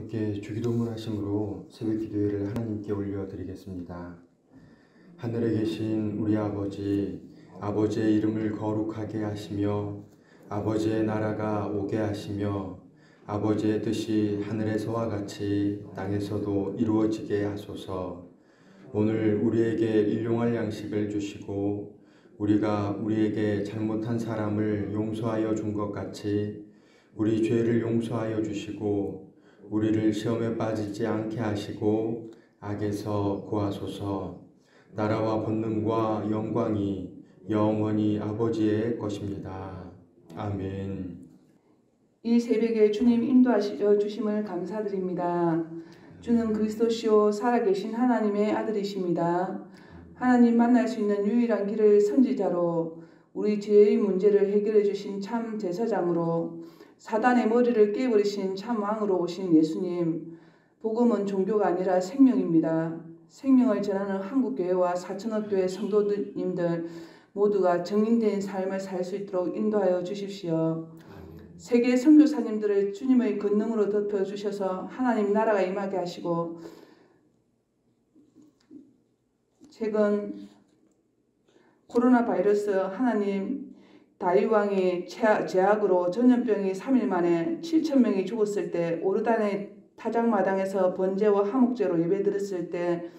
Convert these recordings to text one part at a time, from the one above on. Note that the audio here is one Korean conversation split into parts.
함께 주기도문 하심으로 새벽 기도회를 하나님께 올려드리겠습니다. 하늘에 계신 우리 아버지, 아버지의 이름을 거룩하게 하시며 아버지의 나라가 오게 하시며 아버지의 뜻이 하늘에서와 같이 땅에서도 이루어지게 하소서. 오늘 우리에게 일용할 양식을 주시고 우리가 우리에게 잘못한 사람을 용서하여 준 것 같이 우리 죄를 용서하여 주시고 우리를 시험에 빠지지 않게 하시고 악에서 구하소서. 나라와 권능과 영광이 영원히 아버지의 것입니다. 아멘. 이 새벽에 주님 인도하시어 주심을 감사드립니다. 주는 그리스도시요 살아계신 하나님의 아들이십니다. 하나님 만날 수 있는 유일한 길을 선지자로 우리 죄의 문제를 해결해 주신 참 제사장으로 사단의 머리를 깨버리신 참 왕으로 오신 예수님. 복음은 종교가 아니라 생명입니다. 생명을 전하는 한국교회와 4천억 교회 성도님들 모두가 정인된 삶을 살 수 있도록 인도하여 주십시오. 세계 선교사님들을 주님의 권능으로 덮여주셔서 하나님 나라가 임하게 하시고 최근 코로나 바이러스 하나님 다윗왕이 제약으로 전염병이 3일 만에 7,000명이 죽었을 때 오르단의 타작마당에서 번제와 화목제로 예배드렸을 때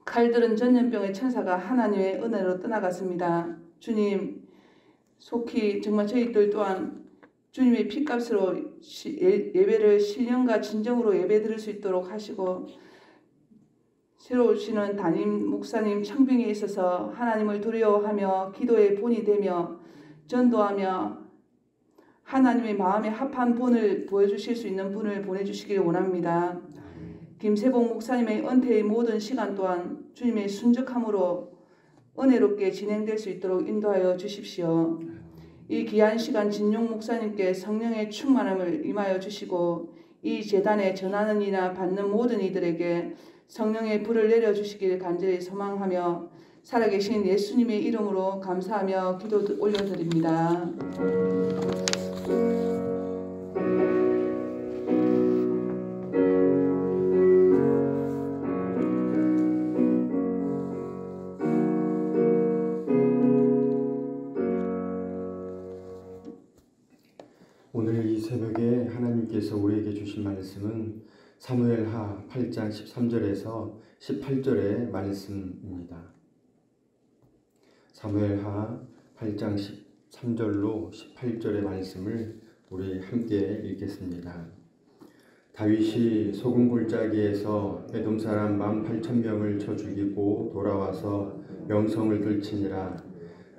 칼들은 전염병의 천사가 하나님의 은혜로 떠나갔습니다. 주님 속히 정말 저희들 또한 주님의 피값으로 예배를 신령과 진정으로 예배드릴 수 있도록 하시고 새로 오시는 담임 목사님 청빙에 있어서 하나님을 두려워하며 기도의 본이 되며 전도하며 하나님의 마음에 합한 본을 보여주실 수 있는 분을 보내주시길 원합니다. 김세봉 목사님의 은퇴의 모든 시간 또한 주님의 순적함으로 은혜롭게 진행될 수 있도록 인도하여 주십시오. 이 귀한 시간 진용 목사님께 성령의 충만함을 임하여 주시고 이 재단에 전하는 이나 받는 모든 이들에게 성령의 불을 내려주시길 간절히 소망하며 살아계신 예수님의 이름으로 감사하며 기도 올려드립니다. 오늘 이 새벽에 하나님께서 우리에게 주신 말씀은 사무엘하 8장 13절에서 18절의 말씀입니다. 사무엘하 8장 13절로 18절의 말씀을 우리 함께 읽겠습니다. 다윗이 소금 골짜기에서 에돔 사람 18,000명을 쳐 죽이고 돌아와서 명성을 들치니라.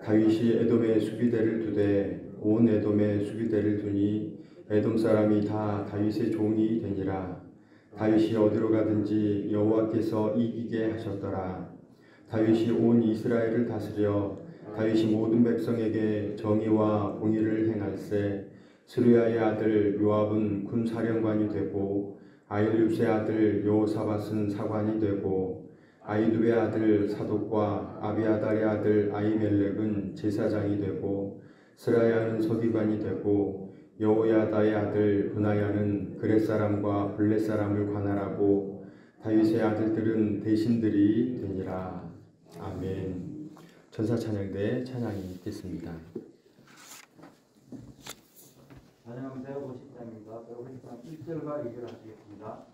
다윗이 에돔의 수비대를 두되 온 에돔의 수비대를 두니 에돔 사람이 다 다윗의 종이 되니라. 다윗이 어디로 가든지 여호와께서 이기게 하셨더라. 다윗이 온 이스라엘을 다스려 다윗이 모든 백성에게 정의와 공의를 행할세. 스루야의 아들 요압은 군사령관이 되고 아힐룹의 아들 여호사밧은 사관이 되고 아히두의 아들 사독과 아비아달의 아들 아히멜렉은 제사장이 되고 스라야는 서기관이 되고 여호야다의 아들 브나야는 그렛 사람과 블렛 사람을 관할하고 다윗의 아들들은 대신들이 되니라. 아멘. 전사 찬양대 찬양이 있겠습니다. 찬양 150장입니다. 150장 1절과 2절 하시겠습니다.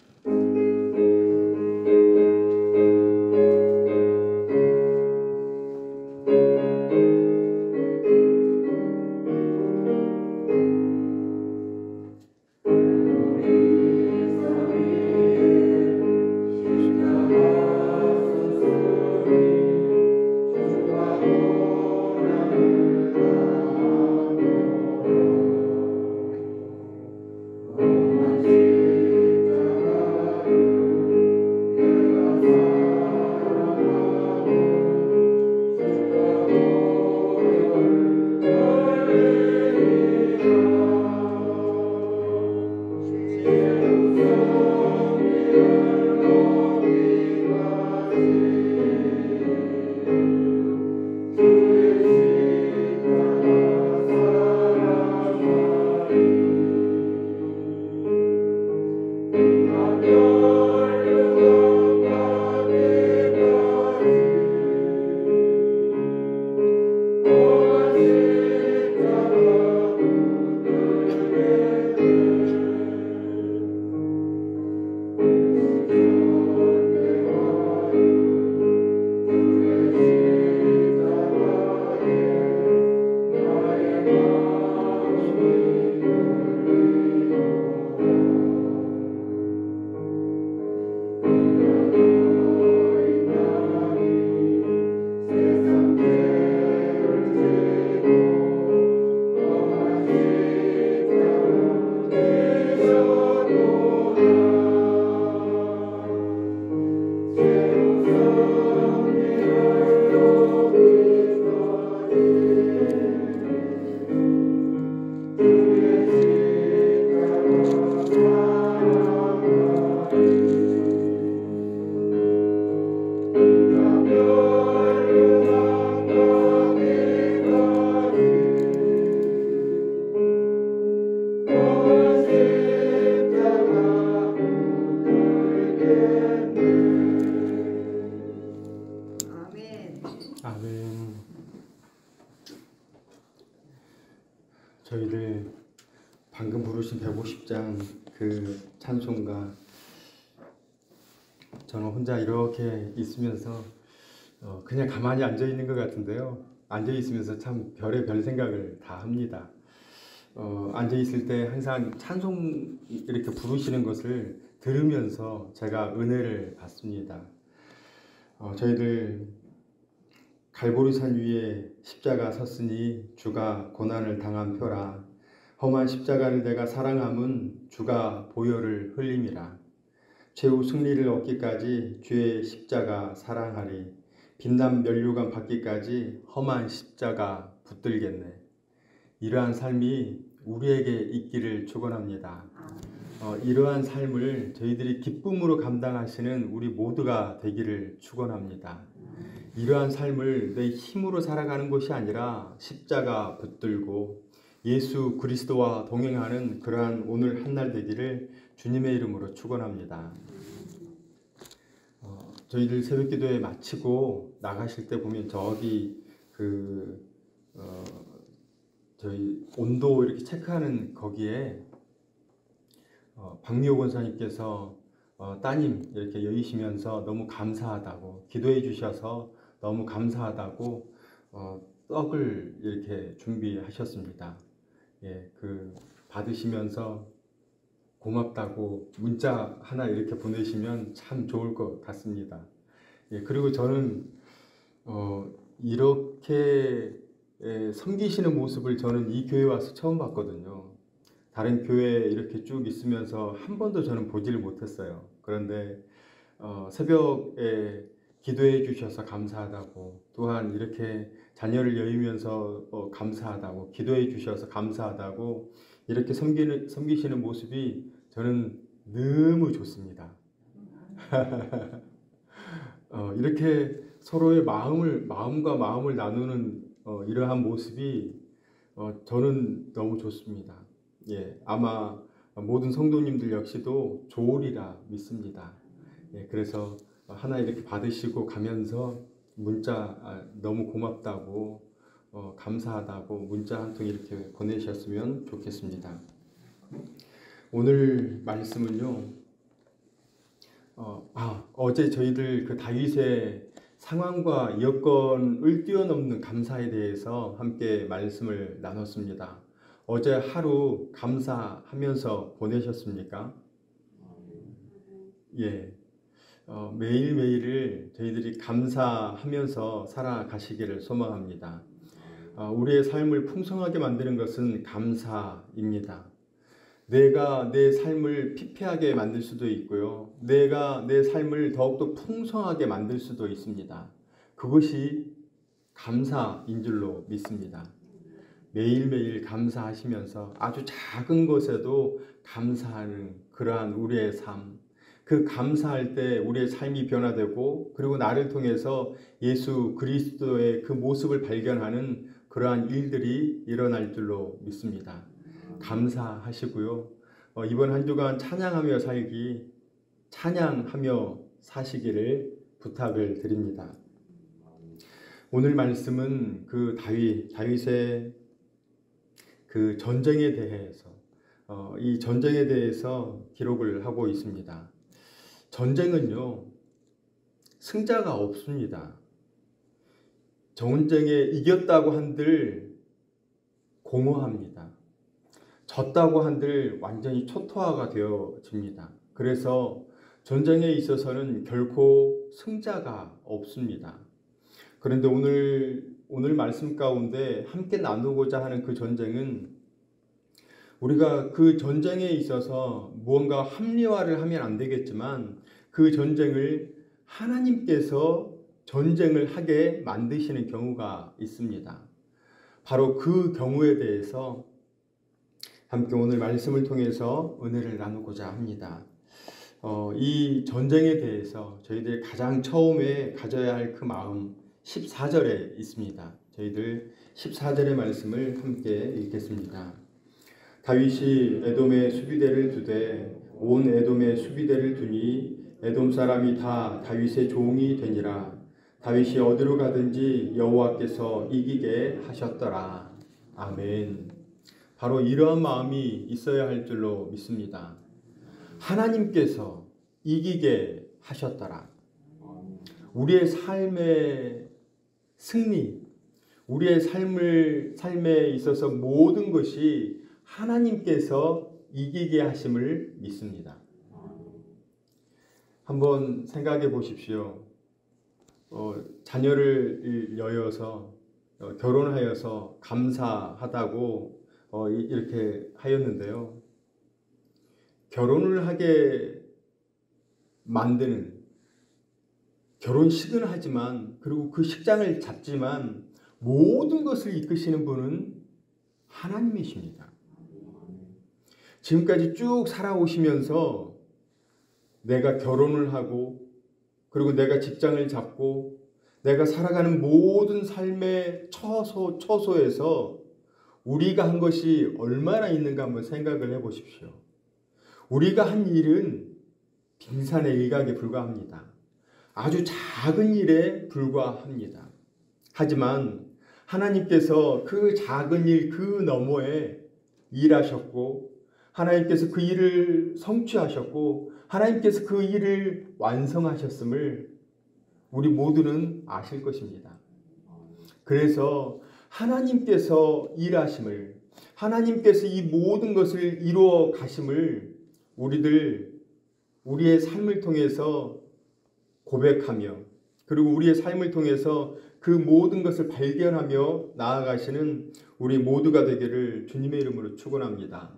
방금 부르신 150장 그 찬송가 저는 혼자 이렇게 있으면서 그냥 가만히 앉아 있는 것 같은데요. 앉아 있으면서 참 별의 별 생각을 다 합니다. 앉아 있을 때 항상 찬송 이렇게 부르시는 것을 들으면서 제가 은혜를 받습니다. 저희들 갈보리산 위에 십자가 섰으니 주가 고난을 당한 표라. 험한 십자가를 내가 사랑함은 주가 보혈을 흘림이라. 최후 승리를 얻기까지 주의 십자가 사랑하리. 빛난 면류관 받기까지 험한 십자가 붙들겠네. 이러한 삶이 우리에게 있기를 축원합니다. 이러한 삶을 저희들이 기쁨으로 감당하시는 우리 모두가 되기를 축원합니다. 이러한 삶을 내 힘으로 살아가는 것이 아니라 십자가 붙들고 예수 그리스도와 동행하는 그러한 오늘 한날 되기를 주님의 이름으로 축원합니다. 저희들 새벽기도회 마치고 나가실 때 보면 저기 저희 온도 이렇게 체크하는 거기에 박미호 권사님께서 따님 이렇게 여의시면서 너무 감사하다고 기도해 주셔서 너무 감사하다고 떡을 이렇게 준비하셨습니다. 예, 받으시면서 고맙다고 문자 하나 이렇게 보내시면 참 좋을 것 같습니다. 예, 그리고 저는 이렇게 섬기시는 모습을 저는 이 교회 와서 처음 봤거든요. 다른 교회에 이렇게 쭉 있으면서 한 번도 저는 보지를 못했어요. 그런데 새벽에 기도해 주셔서 감사하다고, 또한 이렇게 자녀를 여의면서 감사하다고, 기도해 주셔서 감사하다고 이렇게 섬기시는 모습이 저는 너무 좋습니다. 이렇게 서로의 마음과 마음을 나누는 이러한 모습이 저는 너무 좋습니다. 예, 아마 모든 성도님들 역시도 좋으리라 믿습니다. 예, 그래서 하나 이렇게 받으시고 가면서 문자 너무 고맙다고 감사하다고 문자 한 통 이렇게 보내셨으면 좋겠습니다. 오늘 말씀은요. 어제 저희들 그 다윗의 상황과 여건을 뛰어넘는 감사에 대해서 함께 말씀을 나눴습니다. 어제 하루 감사하면서 보내셨습니까? 예. 매일매일을 저희들이 감사하면서 살아가시기를 소망합니다. 우리의 삶을 풍성하게 만드는 것은 감사입니다. 내가 내 삶을 피폐하게 만들 수도 있고요. 내가 내 삶을 더욱더 풍성하게 만들 수도 있습니다. 그것이 감사인 줄로 믿습니다. 매일매일 감사하시면서 아주 작은 것에도 감사하는 그러한 우리의 삶, 그 감사할 때 우리의 삶이 변화되고 그리고 나를 통해서 예수 그리스도의 그 모습을 발견하는 그러한 일들이 일어날 줄로 믿습니다. 감사하시고요. 이번 한 주간 찬양하며 사시기를 부탁을 드립니다. 오늘 말씀은 그 다윗의 그 전쟁에 대해서 이 전쟁에 대해서 기록을 하고 있습니다. 전쟁은요, 승자가 없습니다. 전쟁에 이겼다고 한들 공허합니다. 졌다고 한들 완전히 초토화가 되어집니다. 그래서 전쟁에 있어서는 결코 승자가 없습니다. 그런데 오늘 말씀 가운데 함께 나누고자 하는 그 전쟁은 우리가 그 전쟁에 있어서 무언가 합리화를 하면 안 되겠지만 그 전쟁을 하나님께서 전쟁을 하게 만드시는 경우가 있습니다. 바로 그 경우에 대해서 함께 오늘 말씀을 통해서 은혜를 나누고자 합니다. 이 전쟁에 대해서 저희들 가장 처음에 가져야 할 그 마음 14절에 있습니다. 저희들 14절의 말씀을 함께 읽겠습니다. 다윗이 에돔의 수비대를 두되 온 에돔의 수비대를 두니 에돔 사람이 다 다윗의 종이 되니라. 다윗이 어디로 가든지 여호와께서 이기게 하셨더라. 아멘. 바로 이러한 마음이 있어야 할 줄로 믿습니다. 하나님께서 이기게 하셨더라. 우리의 삶의 승리, 우리의 삶에 있어서 모든 것이 하나님께서 이기게 하심을 믿습니다. 한번 생각해 보십시오. 자녀를 여여서 결혼하여서 감사하다고 이렇게 하였는데요. 결혼을 하게 만드는, 결혼식은 하지만, 그리고 그 식장을 잡지만 모든 것을 이끄시는 분은 하나님이십니다. 지금까지 쭉 살아오시면서 내가 결혼을 하고, 그리고 내가 직장을 잡고, 내가 살아가는 모든 삶의 처소에서 우리가 한 것이 얼마나 있는가 한번 생각을 해 보십시오. 우리가 한 일은 빙산의 일각에 불과합니다. 아주 작은 일에 불과합니다. 하지만 하나님께서 그 작은 일 그 너머에 일하셨고, 하나님께서 그 일을 성취하셨고, 하나님께서 그 일을 완성하셨음을 우리 모두는 아실 것입니다. 그래서 하나님께서 일하심을, 하나님께서 이 모든 것을 이루어 가심을 우리의 삶을 통해서 고백하며, 그리고 우리의 삶을 통해서 그 모든 것을 발견하며 나아가시는 우리 모두가 되기를 주님의 이름으로 축원합니다.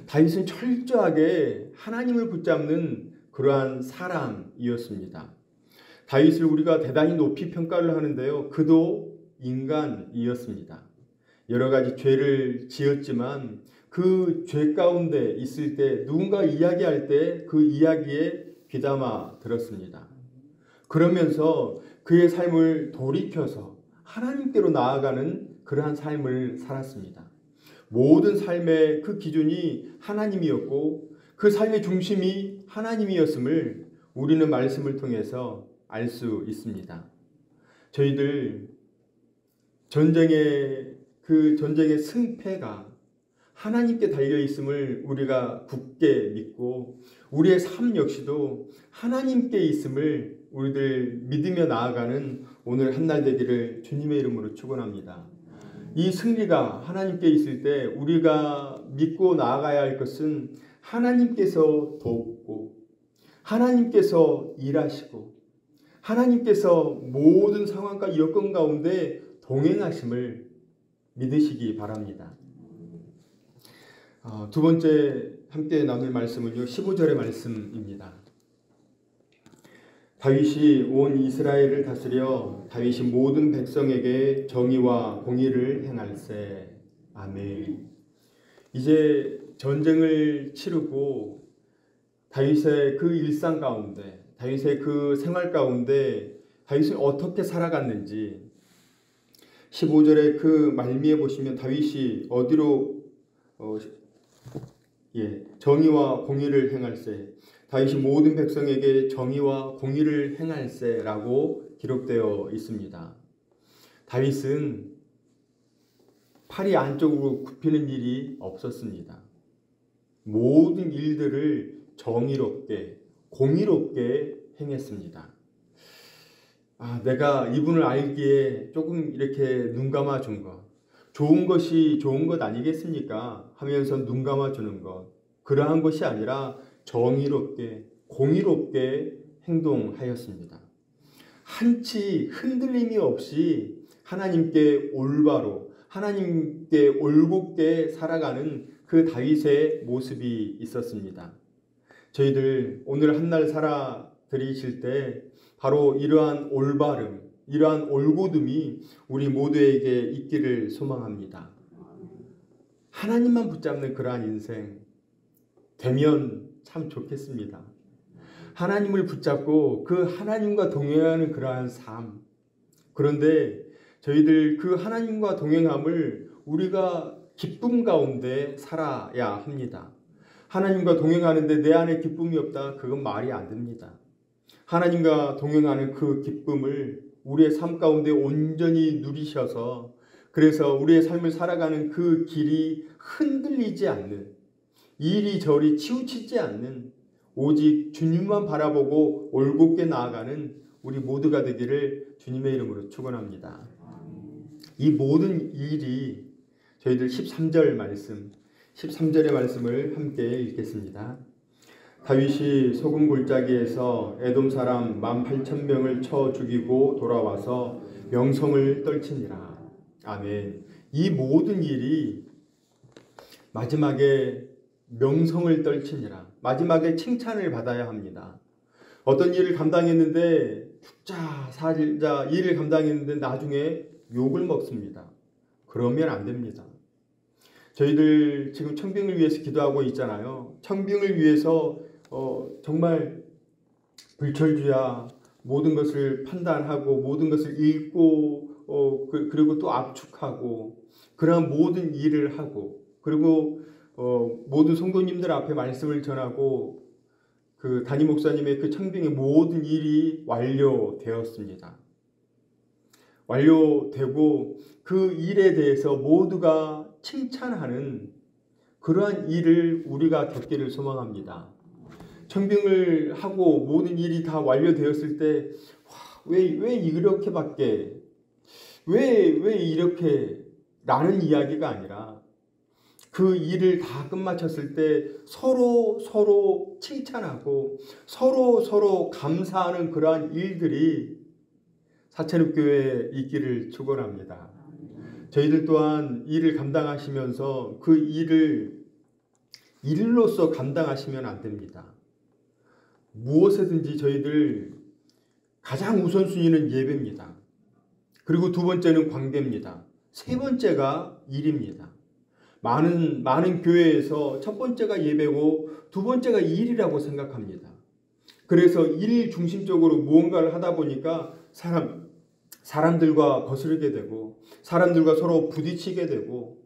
다윗은 철저하게 하나님을 붙잡는 그러한 사람이었습니다. 다윗을 우리가 대단히 높이 평가를 하는데요. 그도 인간이었습니다. 여러 가지 죄를 지었지만 그 죄 가운데 있을 때 누군가 이야기할 때 그 이야기에 귀담아 들었습니다. 그러면서 그의 삶을 돌이켜서 하나님께로 나아가는 그러한 삶을 살았습니다. 모든 삶의 그 기준이 하나님이었고 그 삶의 중심이 하나님이었음을 우리는 말씀을 통해서 알 수 있습니다. 저희들 전쟁의 승패가 하나님께 달려 있음을 우리가 굳게 믿고, 우리의 삶 역시도 하나님께 있음을 우리들 믿으며 나아가는 오늘 한날 되기를 주님의 이름으로 축원합니다. 이 승리가 하나님께 있을 때 우리가 믿고 나아가야 할 것은 하나님께서 돕고, 하나님께서 일하시고, 하나님께서 모든 상황과 여건 가운데 동행하심을 믿으시기 바랍니다. 두 번째 함께 나눌 말씀은요, 15절의 말씀입니다. 다윗이 온 이스라엘을 다스려 다윗이 모든 백성에게 정의와 공의를 행할세. 아멘. 이제 전쟁을 치르고 다윗의 그 일상 가운데, 다윗의 그 생활 가운데 다윗은 어떻게 살아갔는지 15절의 그 말미에 보시면 다윗이 어디로 정의와 공의를 행할세, 다윗이 모든 백성에게 정의와 공의를 행할세라고 기록되어 있습니다. 다윗은 팔이 안쪽으로 굽히는 일이 없었습니다. 모든 일들을 정의롭게, 공의롭게 행했습니다. 내가 이분을 알기에 조금 이렇게 눈 감아준 것, 좋은 것이 좋은 것 아니겠습니까? 하면서 눈 감아주는 것, 그러한 것이 아니라 정의롭게, 공의롭게 행동하였습니다. 한치 흔들림이 없이 하나님께 올바로, 하나님께 올곧게 살아가는 그 다윗의 모습이 있었습니다. 저희들 오늘 한날 살아드리실 때 바로 이러한 올바름, 이러한 올곧음이 우리 모두에게 있기를 소망합니다. 하나님만 붙잡는 그러한 인생 되면 참 좋겠습니다. 하나님을 붙잡고 그 하나님과 동행하는 그러한 삶. 그런데 저희들 그 하나님과 동행함을 우리가 기쁨 가운데 살아야 합니다. 하나님과 동행하는데 내 안에 기쁨이 없다, 그건 말이 안 됩니다. 하나님과 동행하는 그 기쁨을 우리의 삶 가운데 온전히 누리셔서 그래서 우리의 삶을 살아가는 그 길이 흔들리지 않는, 이리저리 치우치지 않는, 오직 주님만 바라보고 올곧게 나아가는 우리 모두가 되기를 주님의 이름으로 축원합니다. 이 모든 일이 저희들 13절 말씀, 13절의 말씀을 함께 읽겠습니다. 다윗이 소금 골짜기에서 에돔 사람 18,000명을 쳐 죽이고 돌아와서 명성을 떨치니라. 아멘. 이 모든 일이 마지막에 명성을 떨치니라. 마지막에 칭찬을 받아야 합니다. 어떤 일을 감당했는데 죽자 살자 일을 감당했는데 나중에 욕을 먹습니다. 그러면 안 됩니다. 저희들 지금 청빙을 위해서 기도하고 있잖아요. 청빙을 위해서 정말 불철주야 모든 것을 판단하고 모든 것을 읽고 그리고 또 압축하고 그러한 모든 일을 하고 그리고 모든 성도님들 앞에 말씀을 전하고 그 담임 목사님의 그 청빙의 모든 일이 완료되었습니다. 완료되고 그 일에 대해서 모두가 칭찬하는 그러한 일을 우리가 겪기를 소망합니다. 청빙을 하고 모든 일이 다 완료되었을 때 왜 이렇게밖에 왜 이렇게 라는 이야기가 아니라 그 일을 다 끝마쳤을 때 서로 칭찬하고 서로 감사하는 그러한 일들이 사천읍교회에 있기를 축원합니다. 저희들 또한 일을 감당하시면서 그 일을 일로서 감당하시면 안 됩니다. 무엇이든지 저희들 가장 우선순위는 예배입니다. 그리고 두 번째는 관계입니다. 세 번째가 일입니다. 많은 교회에서 첫 번째가 예배고 두 번째가 일이라고 생각합니다. 그래서 일 중심적으로 무언가를 하다 보니까 사람들과 거스르게 되고 사람들과 서로 부딪히게 되고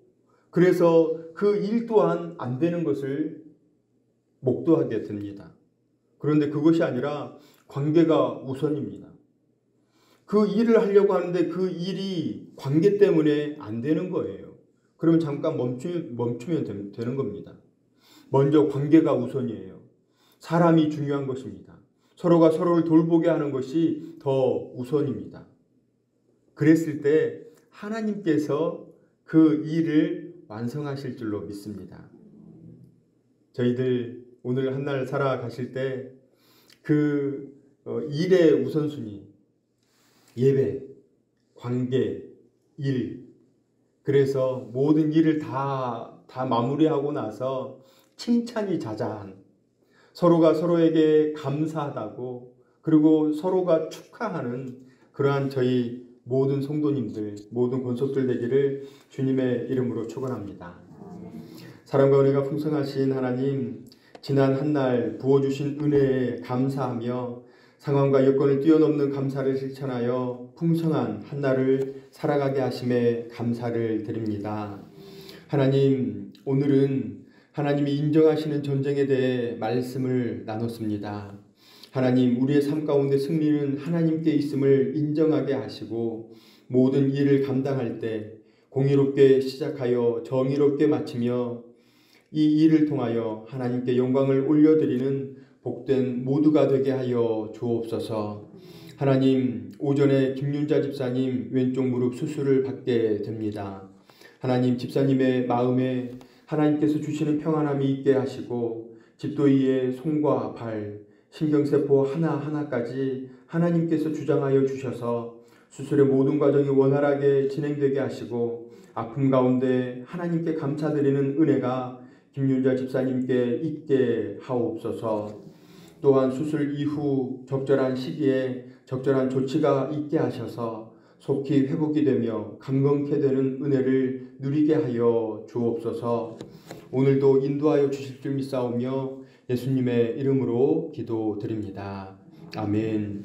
그래서 그 일 또한 안 되는 것을 목도하게 됩니다. 그런데 그것이 아니라 관계가 우선입니다. 그 일을 하려고 하는데 그 일이 관계 때문에 안 되는 거예요. 그러면 잠깐 멈추면 되는 겁니다. 먼저 관계가 우선이에요. 사람이 중요한 것입니다. 서로가 서로를 돌보게 하는 것이 더 우선입니다. 그랬을 때 하나님께서 그 일을 완성하실 줄로 믿습니다. 저희들 오늘 한 날 살아가실 때 그 일의 우선순위, 예배, 관계, 일, 그래서 모든 일을 다 마무리하고 나서 칭찬이 자자한, 서로가 서로에게 감사하다고 그리고 서로가 축하하는 그러한 저희 모든 성도님들, 모든 권속들 되기를 주님의 이름으로 축원합니다. 사랑과 은혜가 풍성하신 하나님, 지난 한 날 부어주신 은혜에 감사하며 상황과 여건을 뛰어넘는 감사를 실천하여 풍성한 한 날을 살아가게 하심에 감사를 드립니다. 하나님, 오늘은 하나님이 인정하시는 전쟁에 대해 말씀을 나눴습니다. 하나님, 우리의 삶 가운데 승리는 하나님께 있음을 인정하게 하시고 모든 일을 감당할 때 공의롭게 시작하여 정의롭게 마치며 이 일을 통하여 하나님께 영광을 올려드리는 복된 모두가 되게 하여 주옵소서. 하나님, 오전에 김윤자 집사님 왼쪽 무릎 수술을 받게 됩니다. 하나님, 집사님의 마음에 하나님께서 주시는 평안함이 있게 하시고 집도이의 손과 발, 신경세포 하나하나까지 하나님께서 주장하여 주셔서 수술의 모든 과정이 원활하게 진행되게 하시고 아픔 가운데 하나님께 감사드리는 은혜가 김윤자 집사님께 있게 하옵소서. 또한 수술 이후 적절한 시기에 적절한 조치가 있게 하셔서 속히 회복이 되며 강건케 되는 은혜를 누리게 하여 주옵소서. 오늘도 인도하여 주실 줄 믿사오며 예수님의 이름으로 기도드립니다. 아멘.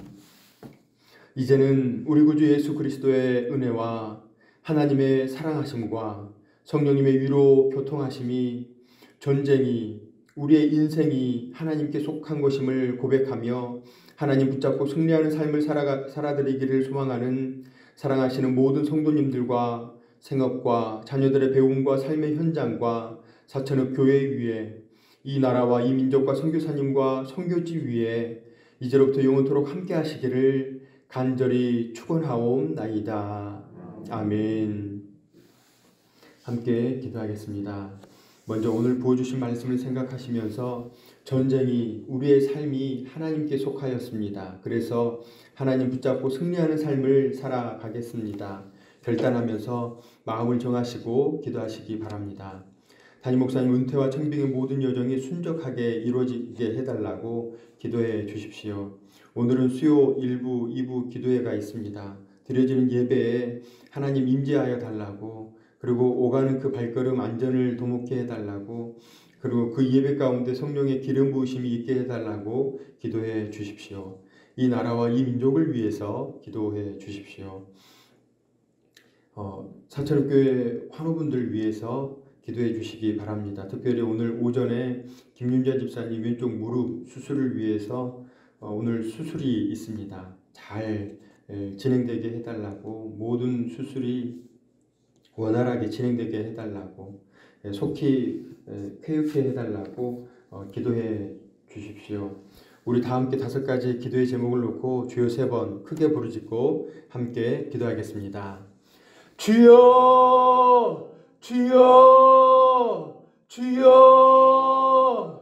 이제는 우리 구주 예수 그리스도의 은혜와 하나님의 사랑하심과 성령님의 위로 교통하심이 전쟁이 우리의 인생이 하나님께 속한 것임을 고백하며 하나님 붙잡고 승리하는 삶을 살아드리기를 소망하는 사랑하시는 모든 성도님들과 생업과 자녀들의 배움과 삶의 현장과 사천읍 교회 위에 이 나라와 이 민족과 선교사님과 선교지 위에 이제로부터 영원토록 함께 하시기를 간절히 축원하옵나이다. 아멘. 함께 기도하겠습니다. 먼저 오늘 부어주신 말씀을 생각하시면서 전쟁이 우리의 삶이 하나님께 속하였습니다. 그래서 하나님 붙잡고 승리하는 삶을 살아가겠습니다. 결단하면서 마음을 정하시고 기도하시기 바랍니다. 담임 목사님 은퇴와 청빙의 모든 여정이 순적하게 이루어지게 해달라고 기도해 주십시오. 오늘은 수요 1부, 2부 기도회가 있습니다. 드려지는 예배에 하나님 임재하여 달라고, 그리고 오가는 그 발걸음 안전을 도모케 해달라고, 그리고 그 예배 가운데 성령의 기름 부으심이 있게 해달라고 기도해 주십시오. 이 나라와 이 민족을 위해서 기도해 주십시오. 사천교회 환우분들 위해서 기도해 주시기 바랍니다. 특별히 오늘 오전에 김윤자 집사님 왼쪽 무릎 수술을 위해서 오늘 수술이 있습니다. 잘 진행되게 해달라고, 모든 수술이 원활하게 진행되게 해달라고, 속히 쾌유케 해달라고 기도해 주십시오. 우리 다 함께 5가지 기도의 제목을 놓고 주여 3번 크게 부르짖고 함께 기도하겠습니다. 주여, 주여, 주여.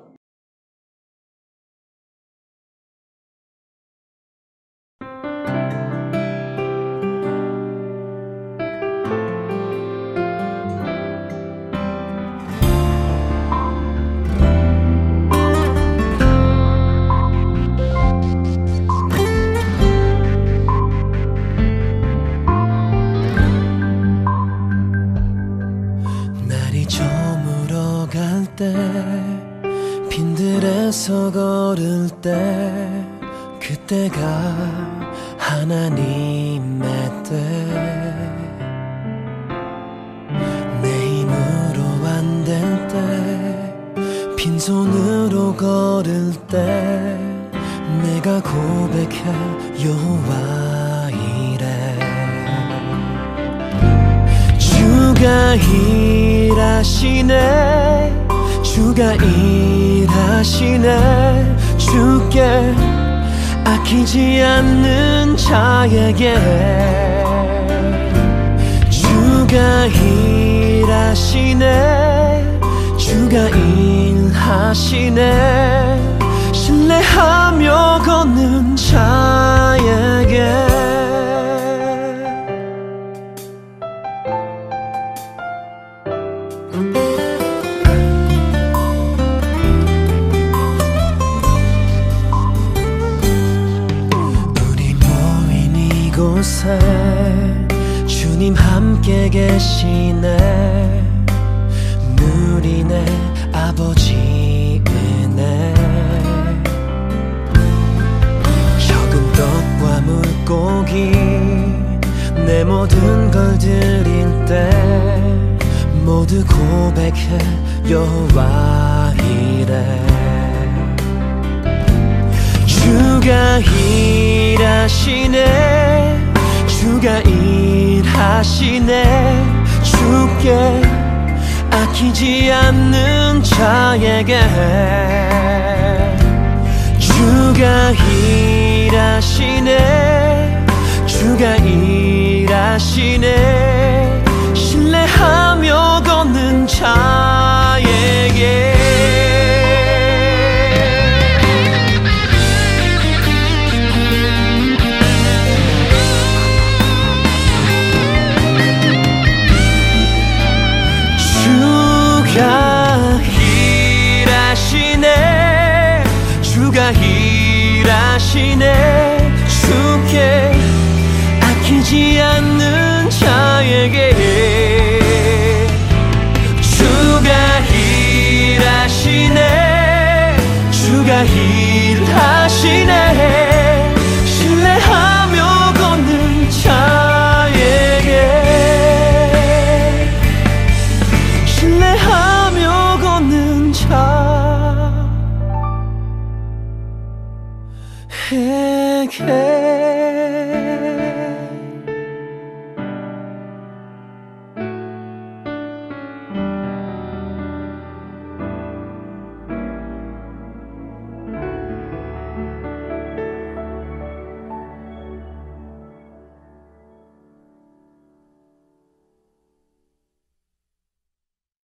빈들에서 걸을 때 그때가 하나님의 때 내 힘으로 안 될 때 빈손으로 걸을 때 내가 고백해 여호와 이래 주가 일하시네 주가 일하시네 주께 아끼지 않는 자에게 주가 일하시네 주가 일하시네 신뢰하며 걷는 자에게 주님 함께 계시네 누리네 아버지 은혜 적은 떡과 물고기 내 모든 걸 드릴 때 모두 고백해 여호와 이래 주가 일하시네 주가 일하시네 주께 아끼지 않는 자에게 주가 일하시네 주가 일하시네 신뢰하며 걷는 자에게 주가 일하시네 주가 일하시네 주께 아끼지 않는 자에게 주가 일하시네 주가 일하시네